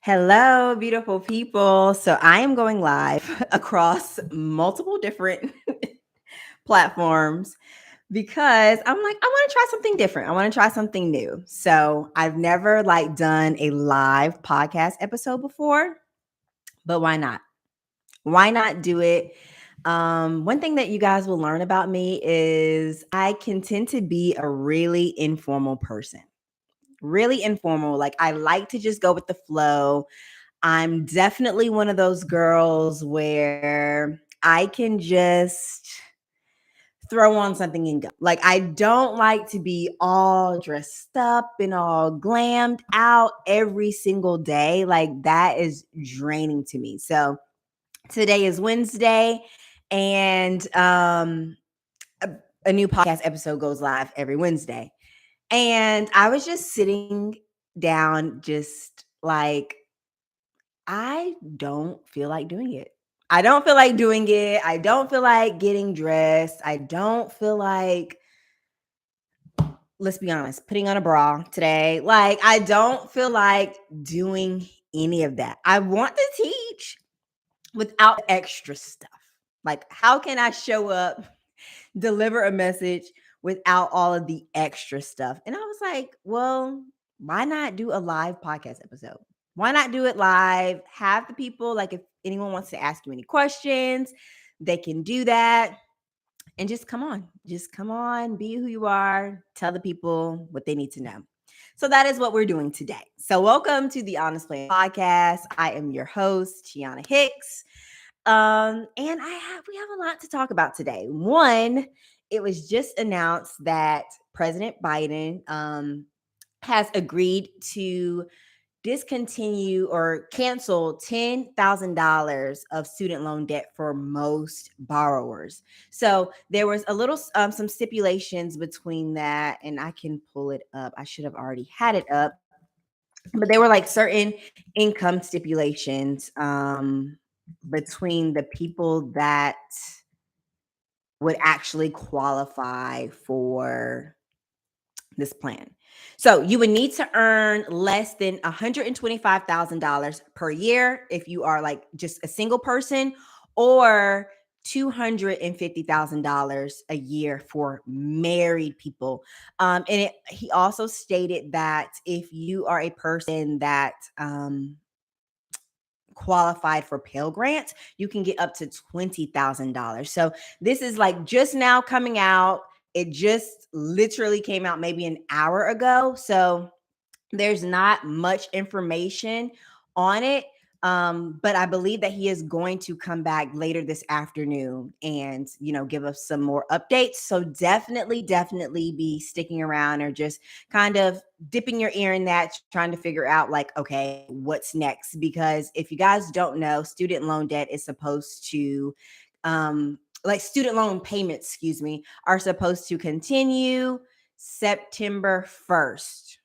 Hello, beautiful people. So I am going live across multiple different platforms because I'm like, I want to try something different. I want to try something new. So I've never done a live podcast episode before, but why not? Why not do it? One thing that you guys will learn about me is I can tend to be a really informal person. Really informal. Like I like to just go with the flow. I'm definitely one of those girls where I can just throw on something and go. Like, I don't like to be all dressed up and all glammed out every single day. Like, that is draining to me. So, today is Wednesday, and a, a new podcast episode goes live every Wednesday. And I was just sitting down, just like, I don't feel like doing it. I don't feel like doing it. I don't feel like getting dressed. I don't feel like, let's be honest, putting on a bra today. Like, I don't feel like doing any of that. I want to teach without extra stuff. Like, how can I show up, deliver a message without all of the extra stuff? And I was like, well, why not do a live podcast episode? Why not do it live? Have the people, like, if anyone wants to ask you any questions, they can do that. And just come on, be who you are, tell the people what they need to know. So that is what we're doing today. So welcome to the Honest Plan podcast. I am your host, Tiana Hicks. And we have a lot to talk about today. One, it was just announced that President Biden has agreed to discontinue or cancel $10,000 of student loan debt for most borrowers. So there was a little some stipulations between that, and I can pull it up. I should have already had it up, but there were like certain income stipulations between the people that would actually qualify for this plan. So you would need to earn less than $125,000 per year if you are like just a single person, or $250,000 a year for married people. He also stated that if you are a person that qualified for Pell Grants, you can get up to $20,000. So this is like just now coming out. It just literally came out maybe an hour ago. So there's not much information on it. But I believe that he is going to come back later this afternoon and, give us some more updates. So definitely be sticking around, or just kind of dipping your ear in that, trying to figure out like, okay, what's next? Because if you guys don't know, student loan debt is supposed to, student loan payments, are supposed to continue September 1st.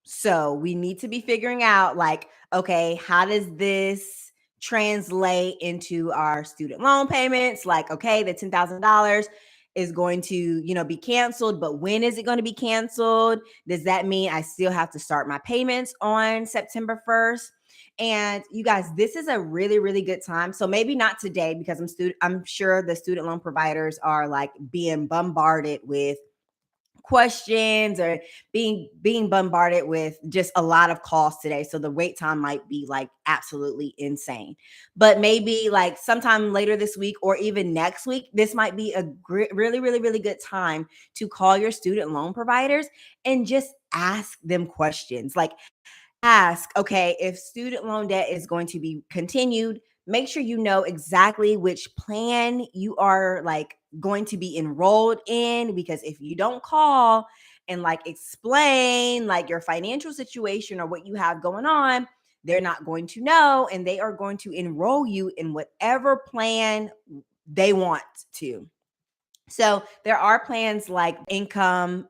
So we need to be figuring out like, okay, how does this translate into our student loan payments? Like, okay, the $10,000 is going to, be canceled, but when is it going to be canceled? Does that mean I still have to start my payments on September 1st? And you guys, this is a really, really good time. So maybe not today, because I'm sure the student loan providers are like being bombarded with questions, or being bombarded with just a lot of calls today. So the wait time might be like absolutely insane. But maybe like sometime later this week, or even next week, this might be a really, really, really good time to call your student loan providers and just ask them questions. Like, ask, okay, if student loan debt is going to be continued, make sure you know exactly which plan you are like going to be enrolled in. Because if you don't call and like explain like your financial situation or what you have going on, they're not going to know, and they are going to enroll you in whatever plan they want to. So there are plans like income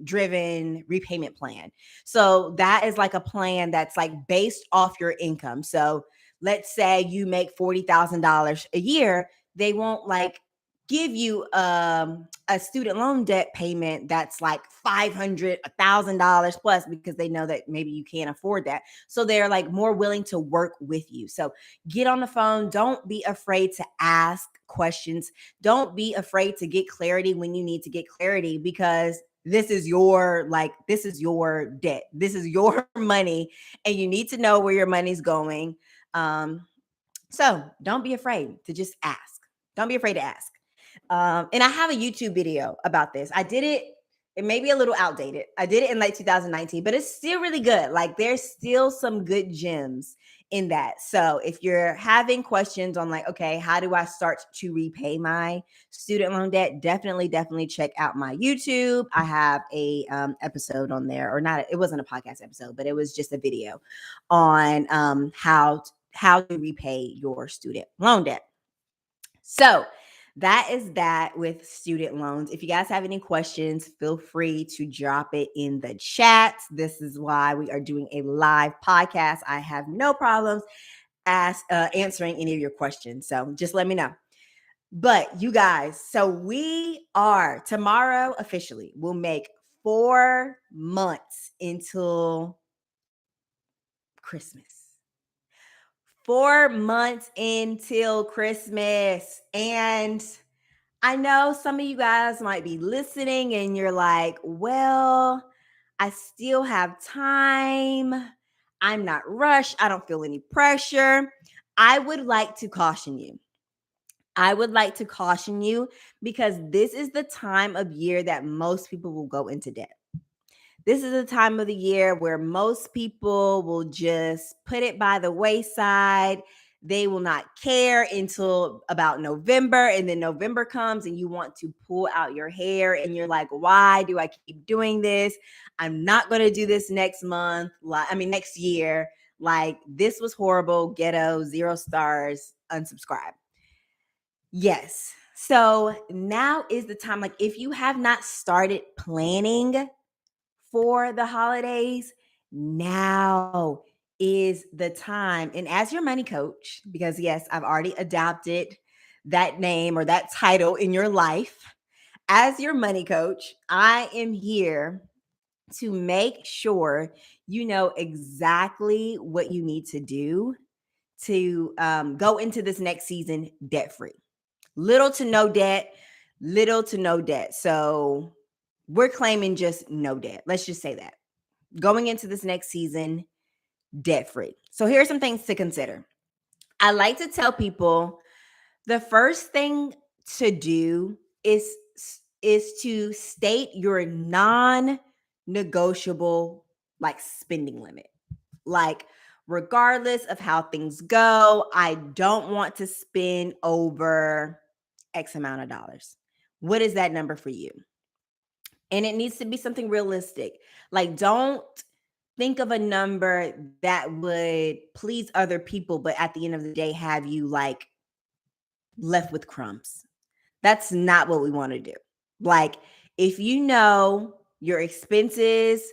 driven repayment plan. So that is like a plan that's like based off your income. So let's say you make $40,000 a year, they won't like give you a student loan debt payment that's like $500, $1,000 plus, because they know that maybe you can't afford that. So they're like more willing to work with you. So get on the phone. Don't be afraid to ask questions. Don't be afraid to get clarity when you need to get clarity, because this is your debt. This is your money, and you need to know where your money's going. So don't be afraid to just ask. Don't be afraid to ask. And I have a YouTube video about this. I did it. It may be a little outdated. I did it in late 2019, but it's still really good. Like, there's still some good gems in that. So if you're having questions on like, okay, how do I start to repay my student loan debt? Definitely check out my YouTube. I have a episode on there, or not. It wasn't a podcast episode, but it was just a video on how to repay your student loan debt. So that is that with student loans. If you guys have any questions, feel free to drop it in the chat. This is why we are doing a live podcast. I have no problems answering any of your questions. So just let me know. But you guys, so we are tomorrow officially, we'll make 4 months until Christmas. 4 months until Christmas. And I know some of you guys might be listening and you're like, well, I still have time. I'm not rushed. I don't feel any pressure. I would like to caution you. Because this is the time of year that most people will go into debt. This is the time of the year where most people will just put it by the wayside. They will not care until about November. And then November comes and you want to pull out your hair and you're like, why do I keep doing this? I'm not going to do this next next year. Like, this was horrible, ghetto, 0 stars, unsubscribe. Yes. So now is the time. Like, if you have not started planning for the holidays, now is the time. And as your money coach, because yes, I've already adopted that name or that title in your life, as your money coach, I am here to make sure you know exactly what you need to do to go into this next season debt free. Little to no debt. So we're claiming just no debt. Let's just say that. Going into this next season debt free. So here are some things to consider. I like to tell people the first thing to do is to state your non-negotiable like spending limit. Like, regardless of how things go, I don't want to spend over X amount of dollars. What is that number for you? And it needs to be something realistic. Like, don't think of a number that would please other people, but at the end of the day, have you like left with crumbs. That's not what we want to do. Like, if you know your expenses,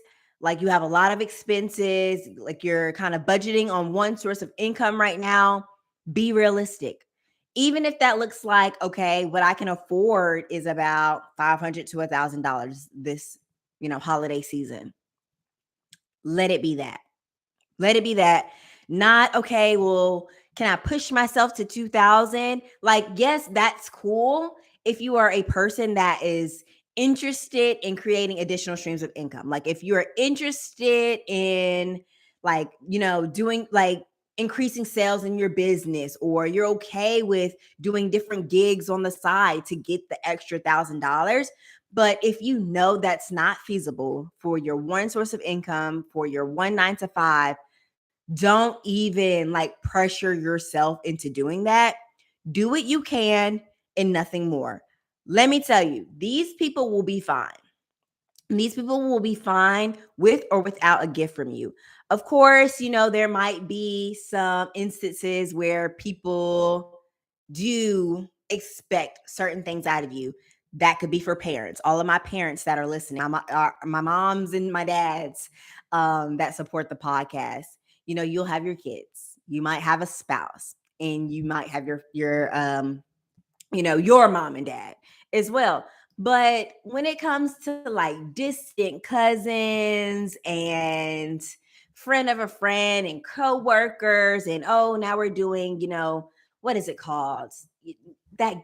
like you have a lot of expenses, like you're kind of budgeting on one source of income right now, be realistic. Even if that looks like, okay, what I can afford is about $500 to $1,000 this, holiday season. Let it be that. Let it be that. Not, okay, well, can I push myself to 2,000? Like, yes, that's cool if you are a person that is interested in creating additional streams of income. Like, if you're interested in like, doing like increasing sales in your business, or you're okay with doing different gigs on the side to get the extra $1,000. But if you know that's not feasible for your one source of income, for your 1 9 to 5, don't even like pressure yourself into doing that. Do what you can and nothing more. Let me tell you, these people will be fine. These people will be fine with or without a gift from you. Of course, there might be some instances where people do expect certain things out of you. That could be for parents. All of my parents that are listening, my moms and my dads that support the podcast. You'll have your kids. You might have a spouse, and you might have your your mom and dad as well. But when it comes to like distant cousins and friend of a friend and coworkers, and oh, now we're doing, what is it called? That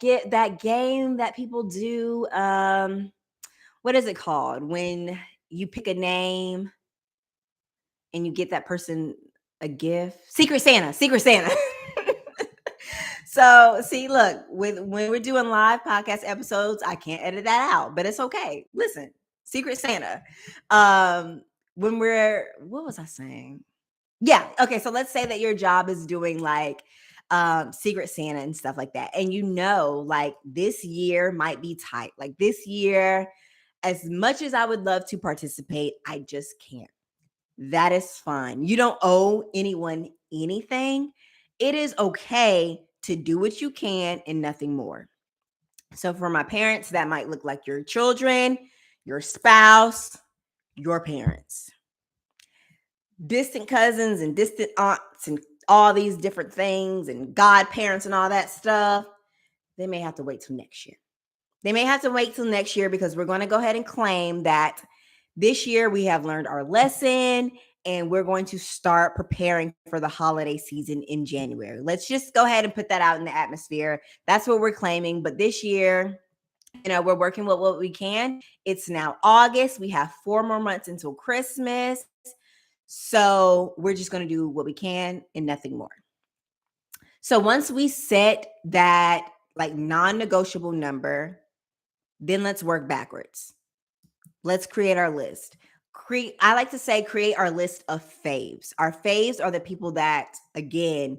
game that people do. What is it called when you pick a name and you get that person a gift? Secret Santa. Secret Santa. So, see, look, when we're doing live podcast episodes, I can't edit that out, but it's okay. Listen, Secret Santa. Um, when what was I saying? Yeah, okay. So let's say that your job is doing like Secret Santa and stuff like that, and like this year might be tight. Like this year, as much as I would love to participate, I just can't. That is fine. You don't owe anyone anything. It is okay to do what you can and nothing more. So for my parents, that might look like your children, your spouse, your parents, distant cousins and distant aunts and all these different things and godparents and all that stuff. They may have to wait till next year. They may have to wait till next year because we're going to go ahead and claim that this year we have learned our lesson and we're going to start preparing for the holiday season in January. Let's just go ahead and put that out in the atmosphere. That's what we're claiming. But this year, we're working with what we can. It's now August. We have 4 more months until Christmas. So we're just going to do what we can and nothing more. So once we set that like non-negotiable number, then let's work backwards. Let's create our list. I like to say create our list of faves. Our faves are the people that, again,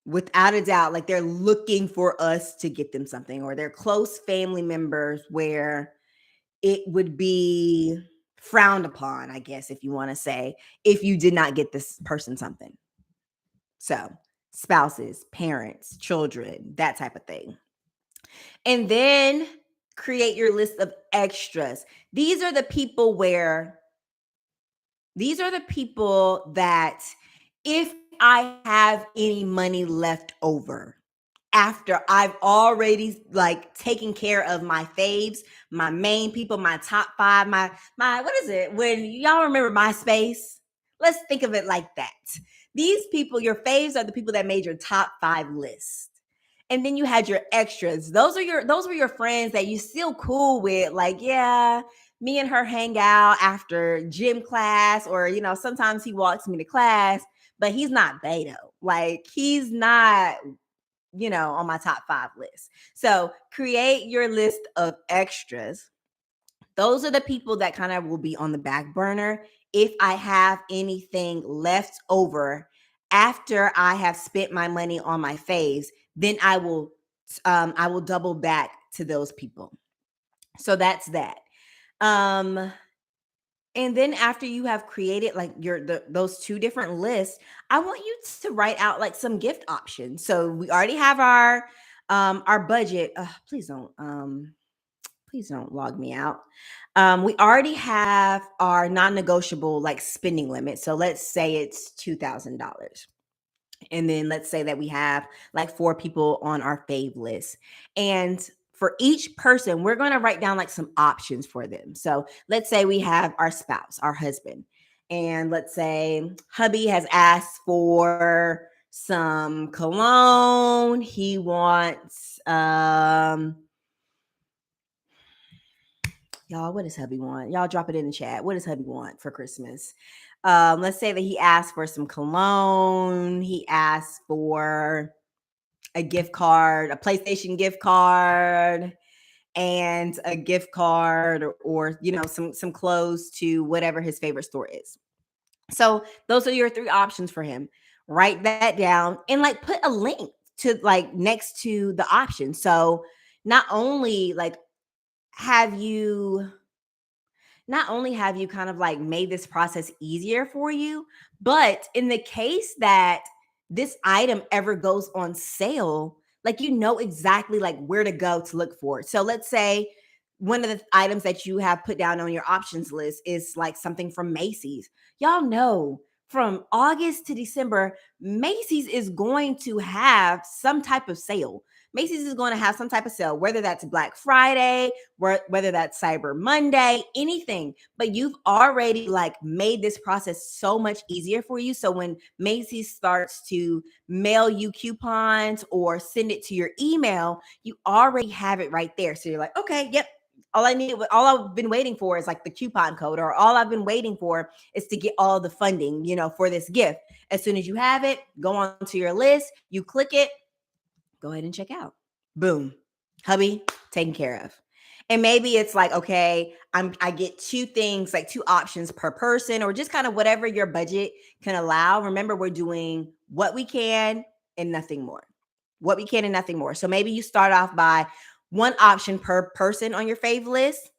without a doubt, like they're looking for us to get them something, or they're close family members where it would be frowned upon, I guess, if you want to say, if you did not get this person something. So spouses, parents, children, that type of thing. And then create your list of extras. These are the people that if I have any money left over after I've already like taken care of my faves, my main people, my top 5, my what is it? When y'all remember MySpace? Let's think of it like that. These people, your faves, are the people that made your top 5 list. And then you had your extras. Those were your friends that you still cool with. Like, yeah, me and her hang out after gym class, or sometimes he walks me to class, but he's not Beto. Like, he's not on my top 5 list. So create your list of extras. Those are the people that kind of will be on the back burner if I have anything left over after I have spent my money on my faves. Then I will double back to those people. So that's that. And then after you have created like those 2 different lists, I want you to write out like some gift options. So we already have our budget. Please don't log me out. We already have our non-negotiable like spending limit. So let's say it's $2,000. And then let's say that we have like 4 people on our fave list. And for each person, we're going to write down like some options for them. So let's say we have our spouse, our husband. And let's say hubby has asked for some cologne. He wants, y'all, what does hubby want? Y'all drop it in the chat. What does hubby want for Christmas? Let's say that he asked for some cologne. He asked for a gift card, a PlayStation gift card, and a gift card, or some clothes to whatever his favorite store is. So those are your 3 options for him. Write that down and like put a link to like next to the option. So not only have you kind of like made this process easier for you, but in the case that this item ever goes on sale, like exactly like where to go to look for it. So let's say one of the items that you have put down on your options list is like something from Macy's. Y'all know from August to December, Macy's is going to have some type of sale. Macy's is going to have some type of sale, whether that's Black Friday, whether that's Cyber Monday, anything. But you've already like made this process so much easier for you. So when Macy's starts to mail you coupons or send it to your email, you already have it right there. So you're like, okay, yep. All I've been waiting for is like the coupon code, or all I've been waiting for is to get all the funding, for this gift. As soon as you have it, go on to your list, you click it, go ahead and check out. Boom. Hubby taken care of. And maybe it's like, okay, I get two things, like two options per person, or just kind of whatever your budget can allow. Remember, we're doing what we can and nothing more. What we can and nothing more. So maybe you start off by one option per person on your fave list.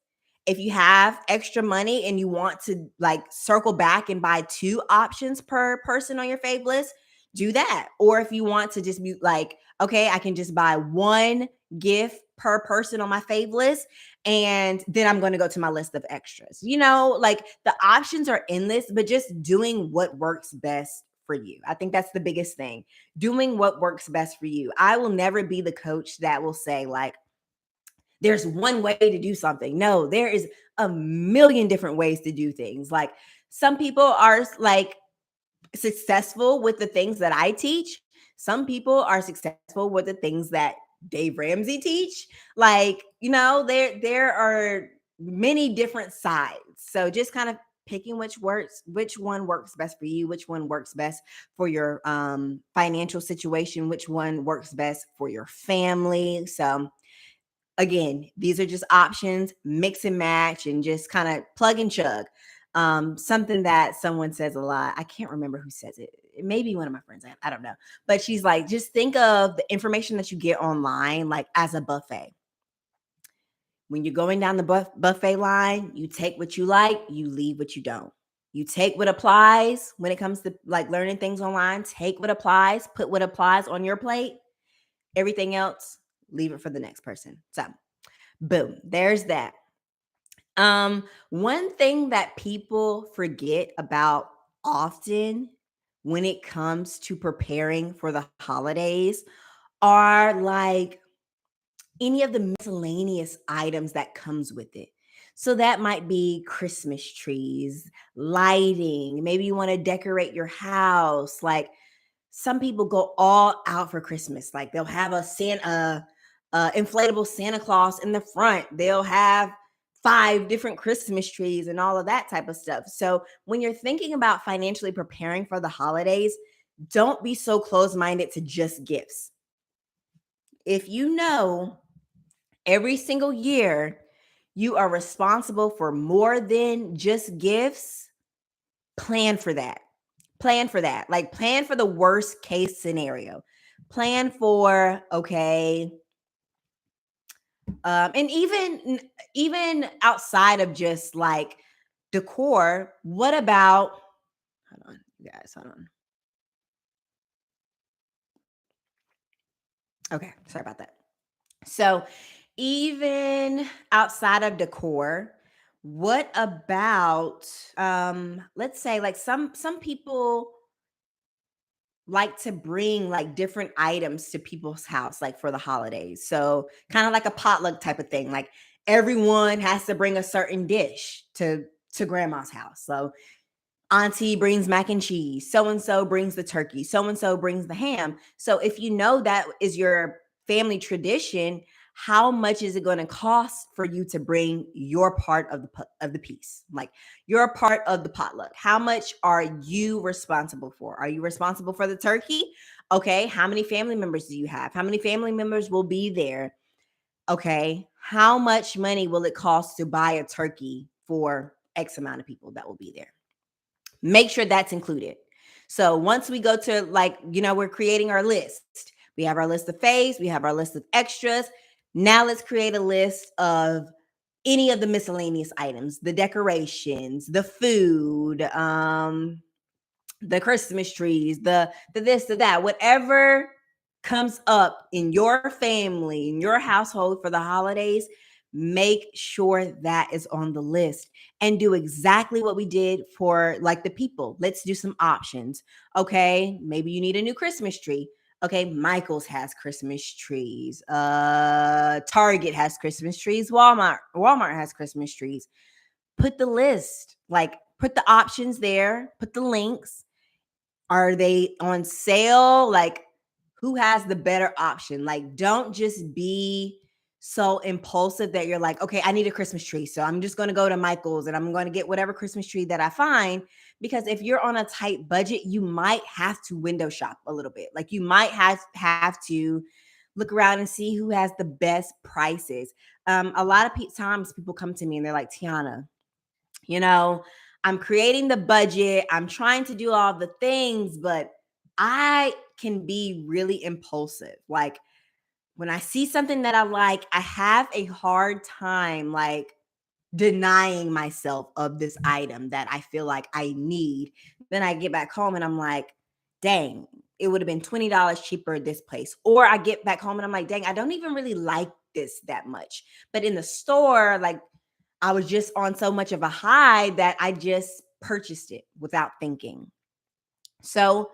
If you have extra money and you want to like circle back and buy two options per person on your fave list, do that. Or if you want to just be like, okay, I can just buy one gift per person on my fave list, and then I'm going to go to my list of extras. Like the options are endless, but just doing what works best for you. I think that's the biggest thing. Doing what works best for you. I will never be the coach that will say like, there's one way to do something. No, there is a million different ways to do things. Like some people are like successful with the things that I teach. Some people are successful with the things that Dave Ramsey teach. Like, there are many different sides. So just kind of picking which one works best for you, which one works best for your financial situation, which one works best for your family. So again, these are just options, mix and match, and just kind of plug and chug. Something that someone says a lot, I can't remember who says it. It may be one of my friends. I don't know. But she's like, just think of the information that you get online like as a buffet. When you're going down the buffet line, you take what you like, you leave what you don't. You take what applies when it comes to like learning things online, take what applies, put what applies on your plate. Everything else, leave it for the next person. So, boom, there's that. One thing that people forget about often when it comes to preparing for the holidays are like any of the miscellaneous items that comes with it. So that might be Christmas trees, lighting, maybe you want to decorate your house. Like some people go all out for Christmas. Like they'll have a inflatable Santa Claus in the front. They'll have 5 different Christmas trees and all of that type of stuff. So when you're thinking about financially preparing for the holidays, don't be so close-minded to just gifts. If you know every single year you are responsible for more than just gifts, plan for that. Plan for that. Like plan for the worst case scenario. Plan for, okay, and even outside of just like decor, what about, hold on, you guys, hold on. Okay, sorry about that. So even outside of decor, what about let's say like some people like to bring like different items to people's house like for the holidays. So kind of like a potluck type of thing. Like everyone has to bring a certain dish to grandma's house. So auntie brings mac and cheese, so and so brings the turkey, so and so brings the ham. So if you know that is your family tradition, how much is it going to cost for you to bring your part of the piece, like your part of the potluck? How much are you responsible for? Are you responsible for the turkey? Okay, how many family members do you have? How many family members will be there? Okay, how much money will it cost to buy a turkey for X amount of people that will be there? Make sure that's included. So once we go to like, we're creating our list. We have our list of faves, we have our list of extras. Now let's create a list of any of the miscellaneous items, the decorations, the food, the Christmas trees, the this, the that, whatever comes up in your family, in your household for the holidays, make sure that is on the list and do exactly what we did for like the people. Let's do some options. Okay, maybe you need a new Christmas tree. Okay, Michael's has Christmas trees. Target has Christmas trees. Walmart has Christmas trees. Put the list, like put the options there, put the links. Are they on sale? Like, who has the better option? Like, don't just be so impulsive that you're like, okay, I need a Christmas tree. So I'm just going to go to Michael's and I'm going to get whatever Christmas tree that I find. Because if you're on a tight budget, you might have to window shop a little bit. Like, you might have to look around and see who has the best prices. A lot of times people come to me and they're like, Tiana, you know, I'm creating the budget, I'm trying to do all the things, but I can be really impulsive. Like, when I see something that I like, I have a hard time like denying myself of this item that I feel like I need. Then I get back home and I'm like, dang, it would have been $20 cheaper at this place. Or I get back home and I'm like, dang, I don't even really like this that much. But in the store, like, I was just on so much of a high that I just purchased it without thinking. So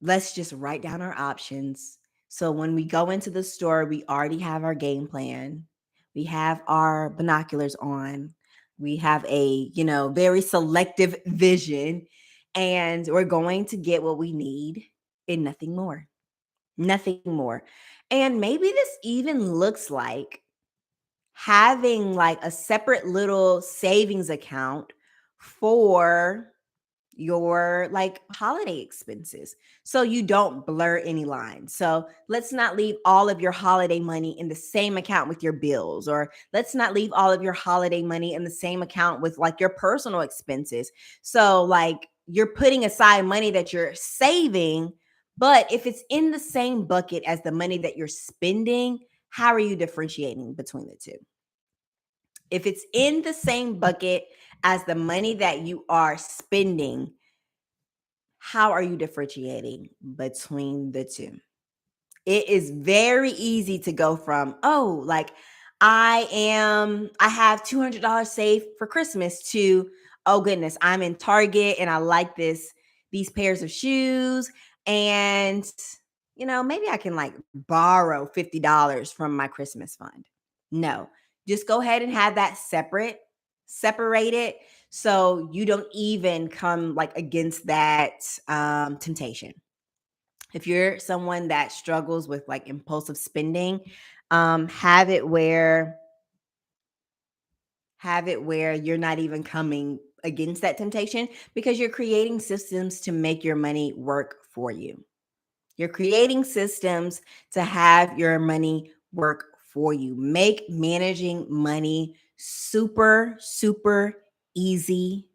let's just write down our options. So when we go into the store, we already have our game plan. We have our binoculars on. We have a, very selective vision, and we're going to get what we need and nothing more. Nothing more. And maybe this even looks like having like a separate little savings account for your like holiday expenses so you don't blur any lines. So let's not leave all of your holiday money in the same account with your bills, or let's not leave all of your holiday money in the same account with like your personal expenses. So like you're putting aside money that you're saving, but if it's in the same bucket as the money that you're spending, how are you differentiating between the two? If it's in the same bucket as the money that you are spending, how are you differentiating between the two? It is very easy to go from, oh, like I have $200 saved for Christmas, to, oh goodness, I'm in Target and I like these pairs of shoes, and maybe I can like borrow $50 from my Christmas fund. No, just go ahead and have that separate it, so you don't even come like against that temptation. If you're someone that struggles with like impulsive spending, have it where you're not even coming against that temptation, because you're creating systems to make your money work for you. You're creating systems to have your money work for you. Make managing money super, super easy.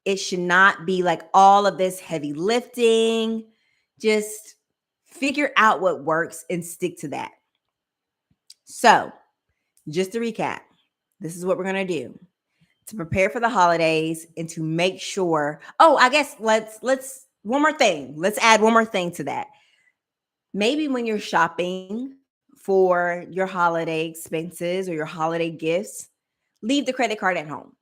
It should not be like all of this heavy lifting. Just figure out what works and stick to that. So, just to recap, this is what we're going to do to prepare for the holidays and to make sure. Oh, I guess let's one more thing. Let's add one more thing to that. Maybe when you're shopping for your holiday expenses or your holiday gifts, leave the credit card at home.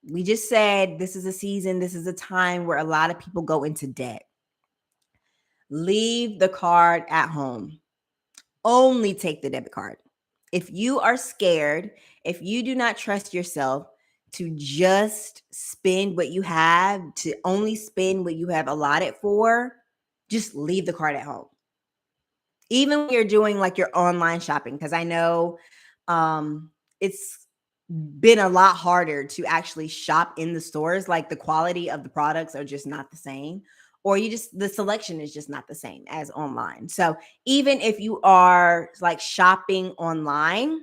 We just said this is a season, this is a time where a lot of people go into debt. Leave the card at home. Only take the debit card. If you are scared, if you do not trust yourself to just spend what you have, to only spend what you have allotted for, just leave the card at home. Even when you're doing like your online shopping, because I know it's been a lot harder to actually shop in the stores. Like the quality of the products are just not the same, or the selection is just not the same as online. So even if you are like shopping online,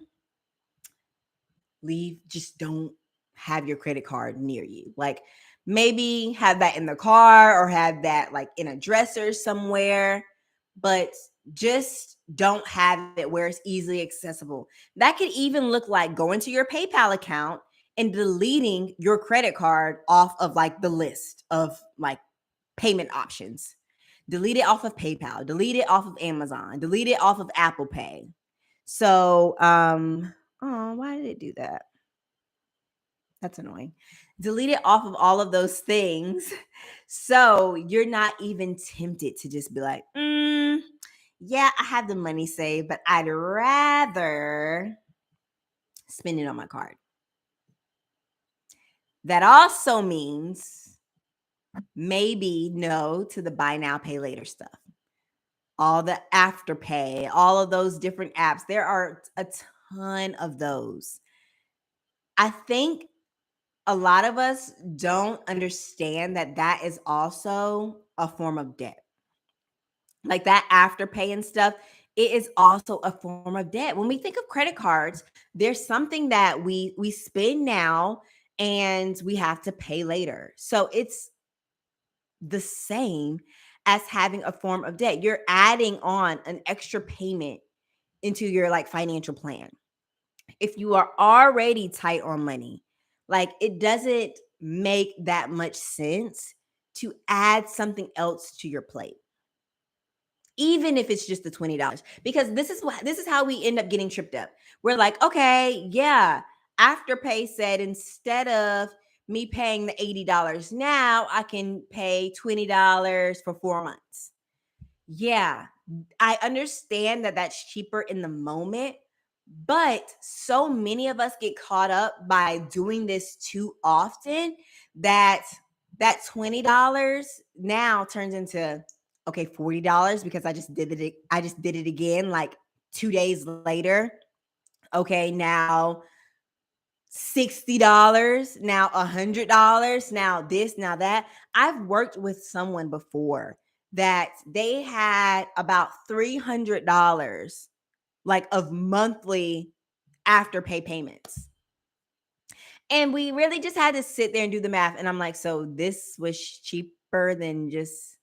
just don't have your credit card near you. Like maybe have that in the car or have that like in a dresser somewhere, but just don't have it where it's easily accessible. That could even look like going to your PayPal account and deleting your credit card off of like the list of like payment options. Delete it off of PayPal, delete it off of Amazon, delete it off of Apple Pay. So, oh, why did it do that? That's annoying. Delete it off of all of those things so you're not even tempted to just be like, yeah, I have the money saved, but I'd rather spend it on my card. That also means maybe no to the buy now, pay later stuff. All the Afterpay, all of those different apps. There are a ton of those. I think a lot of us don't understand that that is also a form of debt. Like that Afterpay and stuff, it is also a form of debt. When we think of credit cards, there's something that we spend now and we have to pay later. So it's the same as having a form of debt. You're adding on an extra payment into your like financial plan. If you are already tight on money, like it doesn't make that much sense to add something else to your plate. Even if it's just the $20, because this is how we end up getting tripped up. We're like, okay, yeah, Afterpay said instead of me paying the $80 now, I can pay $20 for 4 months. Yeah, I understand that that's cheaper in the moment, but so many of us get caught up by doing this too often that that $20 now turns into okay, $40 because I just did it again like 2 days later. Okay, now $60, now $100, now this, now that. I've worked with someone before that they had about $300 like of monthly Afterpay payments. And we really just had to sit there and do the math. And I'm like, so this was cheaper than just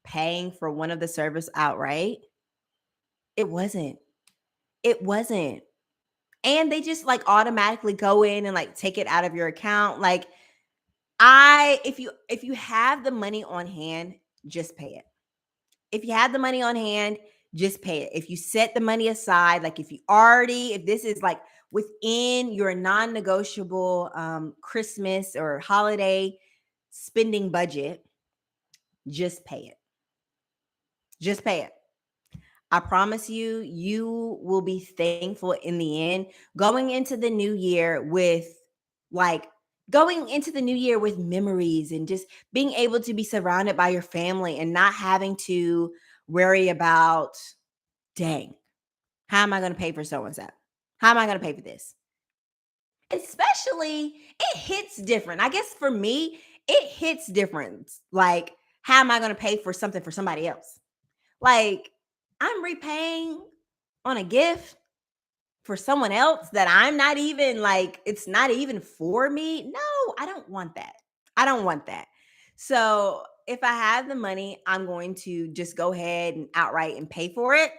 paying for one of the service outright? It wasn't. It wasn't. And they just like automatically go in and like take it out of your account. Like if you have the money on hand, just pay it. If you have the money on hand, just pay it. If you set the money aside, like if this is like within your non-negotiable Christmas or holiday spending budget, just pay it. Just pay it. I promise you, you will be thankful in the end. Going into the new year with like going into the new year with memories and just being able to be surrounded by your family and not having to worry about, dang, how am I going to pay for so and so? How am I going to pay for this? Especially, it hits different. I guess for me, it hits different. Like, how am I going to pay for something for somebody else? Like, I'm repaying on a gift for someone else that I'm not even like, it's not even for me. No, I don't want that. I don't want that. So if I have the money, I'm going to just go ahead and outright and pay for it.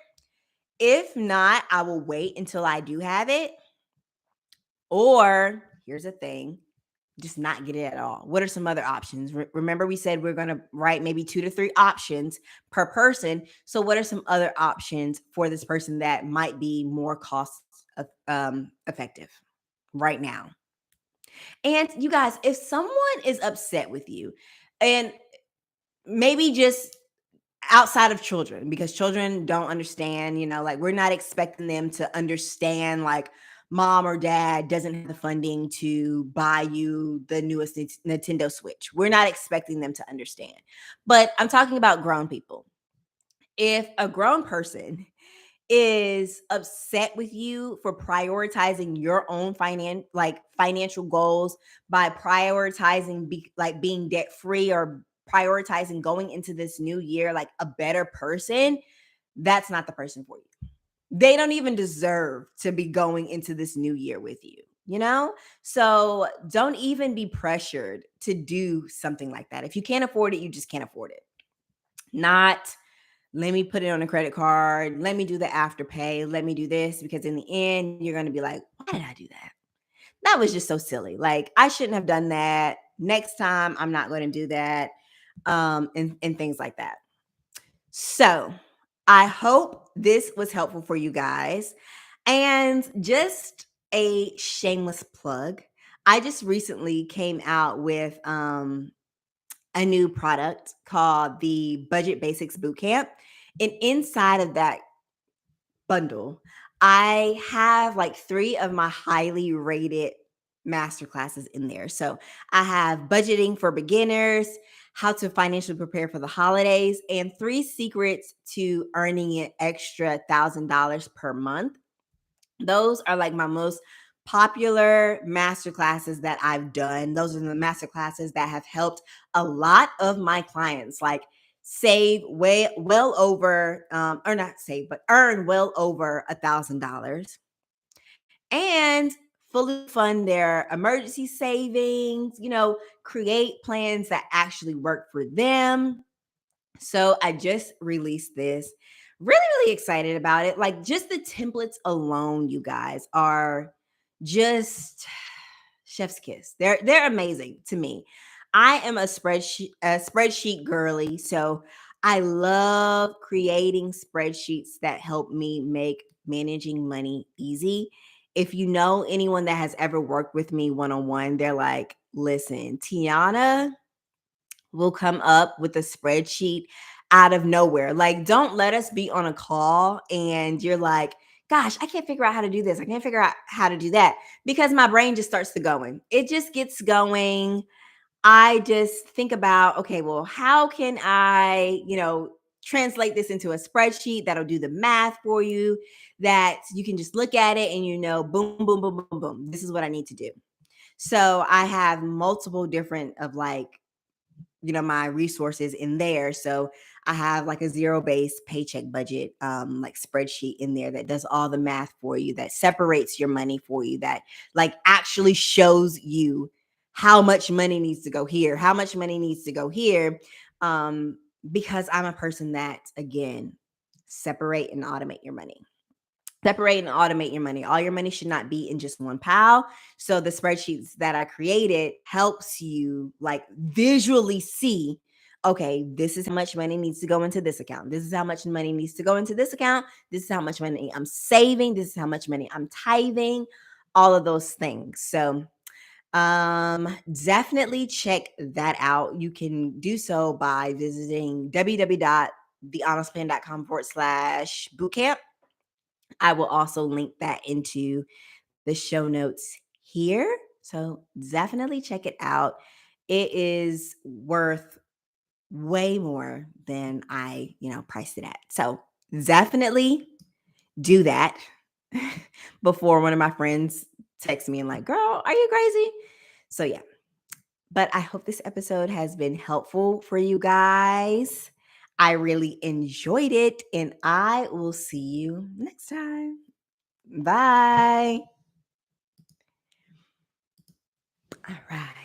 If not, I will wait until I do have it. Or here's the thing, just not get it at all. What are some other options? Remember, we said we're going to write maybe 2 to 3 options per person. So, what are some other options for this person that might be more cost effective right now? And you guys, if someone is upset with you, and maybe just outside of children, because children don't understand, like we're not expecting them to understand like mom or dad doesn't have the funding to buy you the newest Nintendo Switch. We're not expecting them to understand. But I'm talking about grown people. If a grown person is upset with you for prioritizing your own financial goals by prioritizing being debt free or prioritizing going into this new year like a better person, that's not the person for you. They don't even deserve to be going into this new year with you. So don't even be pressured to do something like that. If you can't afford it, you just can't afford it. Not let me put it on a credit card. Let me do the Afterpay. Let me do this, because in the end, you're going to be like, why did I do that? That was just so silly. Like, I shouldn't have done that. Next time, I'm not going to do that. And things like that. So I hope this was helpful for you guys. And just a shameless plug. I just recently came out with a new product called the Budget Basics Bootcamp. And inside of that bundle, I have like 3 of my highly rated master classes in there. So I have budgeting for beginners, how to financially prepare for the holidays, and 3 secrets to earning an extra $1,000 per month. Those are like my most popular master classes that I've done. Those are the master classes that have helped a lot of my clients like save way well over or not save but earn well over $1,000 and fully fund their emergency savings, create plans that actually work for them. So I just released this. Really, really excited about it. Like just the templates alone, you guys are just chef's kiss. They're amazing to me. I am a spreadsheet girly, so I love creating spreadsheets that help me make managing money easy. If you know anyone that has ever worked with me one on one, they're like, listen, Tiana will come up with a spreadsheet out of nowhere. Like, don't let us be on a call and you're like, gosh, I can't figure out how to do this. I can't figure out how to do that because my brain just starts to going. It just gets going. I just think about, okay, well, how can I, translate this into a spreadsheet that'll do the math for you that you can just look at it and boom, boom, boom, boom, boom. This is what I need to do. So I have multiple different of like my resources in there. So I have like a zero-based paycheck budget like spreadsheet in there that does all the math for you, that separates your money for you, that like actually shows you how much money needs to go here, how much money needs to go here. Because I'm a person that, again, separate and automate your money. Separate and automate your money. All your money should not be in just one pile. So the spreadsheets that I created helps you like visually see, okay, this is how much money needs to go into this account. This is how much money needs to go into this account. This is how much money I'm saving. This is how much money I'm tithing, all of those things. So definitely check that out. You can do so by visiting www.thehonestplan.com/bootcamp. I will also link that into the show notes here. So definitely check it out. It is worth way more than I, priced it at. So definitely do that before one of my friends texts me and like, girl, are you crazy? So yeah. But I hope this episode has been helpful for you guys. I really enjoyed it, and I will see you next time. Bye. All right.